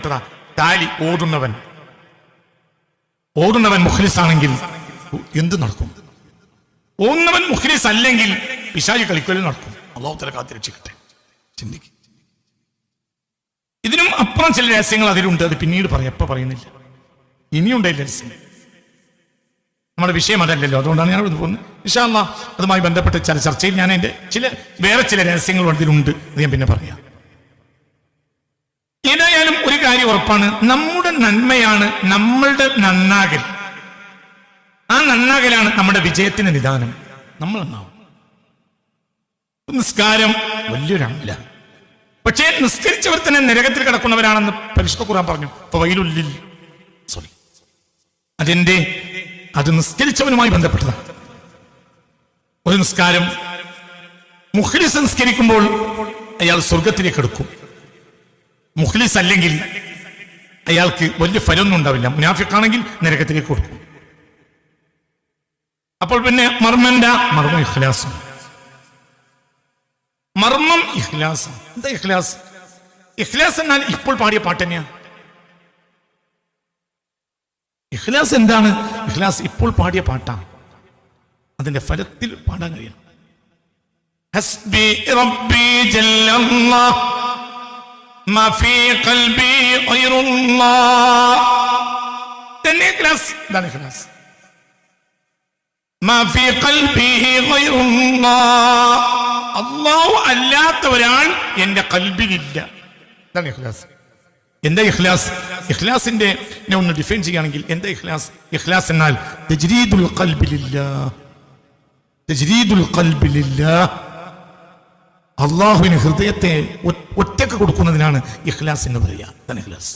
ബന്ധപ്പെട്ടതാ. താലി ഓതുന്നവൻ മുഖ്ലിസ് ആണെങ്കിൽ എന്ത് നടക്കും? ഓതുന്നവൻ മുഖ്ലിസ് അല്ലെങ്കിൽ പിശാച് കളിക്കലും നടക്കും. അല്ലാഹു തആല കാത്തിരക്ഷിക്കട്ടെ. ചിന്തിക്കും. ഇതിനും അപ്പുറം ചില രഹസ്യങ്ങൾ അതിലുണ്ട്. അത് പിന്നീട് പറയാം, എപ്പോൾ പറയുന്നില്ല. ഇനിയുണ്ട് രഹസ്യം. നമ്മുടെ വിഷയം അതല്ലല്ലോ, അതുകൊണ്ടാണ് ഞാൻ പോകുന്നത്. ഇൻഷാ അല്ലാഹ് അതുമായി ബന്ധപ്പെട്ട ചില ചർച്ചയിൽ ഞാൻ എൻ്റെ വേറെ ചില രഹസ്യങ്ങൾ അതിലുണ്ട്. അത് ഞാൻ പിന്നെ പറയാം. ഏതായാലും ഒരു കാര്യം ഉറപ്പാണ്, നമ്മുടെ നന്മയാണ് നമ്മളുടെ നന്നാകൽ. ആ നന്നാകലാണ് നമ്മുടെ വിജയത്തിന് നിദാനം. നമ്മൾ നന്നാവും. നിസ്കാരം വലിയൊരു അമല, പക്ഷേ നിസ്കരിച്ചവർ തന്നെ നരകത്തിൽ കിടക്കുന്നവരാണെന്ന് പരിശുദ്ധ ഖുർആൻ പറഞ്ഞു. അത് നിസ്കരിച്ചവനുമായി ബന്ധപ്പെട്ടതാണ്. ഒരു നിസ്കാരം മുഖ്ലിസ് നിസ്കരിക്കുമ്പോൾ അയാൾ സ്വർഗത്തിലേക്ക് എടുക്കും. മുഖ്ലിസ് അല്ലെങ്കിൽ അയാൾക്ക് വലിയ ഫലമൊന്നും ഉണ്ടാവില്ല. മുനാഫിഖാണെങ്കിൽ നരകത്തിലേക്ക് കൊടുക്കും. അപ്പോൾ പിന്നെ മർമ്മം ഇഖ്ലാസും. മർമ്മം ഇഖ്ലാസ്. എന്താ ഇഖ്ലാസ്? ഇഖ്ലാസ് എന്നാൽ ഇപ്പോൾ പാടിയ പാട്ട് തന്നെയാ. ഇഖ്ലാസ് എന്താണ്? ഇഖ്ലാസ് ഇപ്പോൾ പാടിയ പാട്ടാണ്. അതിന്റെ ഫലത്തിൽ പാടാൻ കഴിയണം. ഹസ്ബി റബ്ബി ജല്ലല്ലാഹ് മാ ഫീ ഖൽബി ഗൈറുല്ലാഹ്. തന്നെ ഇഖ്ലാസ്. എന്താണ് ഇഖ്ലാസ്? മാ ഫീ ഖൽബി ഗൈറുല്ലാഹ്. അല്ലാഹു അല്ലാത്ത ഒരാൾ എന്റെ ഖൽബിലില്ല. എന്താണ് ഇഖ്ലാസ്? എന്താ ഇഖ്ലാസ്? ഇഖ്ലാസിന്റെ ഒന്ന് ഡിഫൈൻ ചെയ്യുകയാണെങ്കിൽ എന്താ ഇഖ്ലാസ്? ഇഖ്ലാസ് എന്നാൽ തജ്രീദുൽ ഖൽബി ലില്ലാഹ്. തജ്രീദുൽ ഖൽബി ലില്ലാഹ്. അല്ലാഹുവിന് ഹൃദയത്തെ ഒറ്റക്ക് കൊടുക്കുന്നതിനാണ് ഇഖ്ലാസ് എന്ന് പറയുക. അതാണ് ഇഖ്ലാസ്.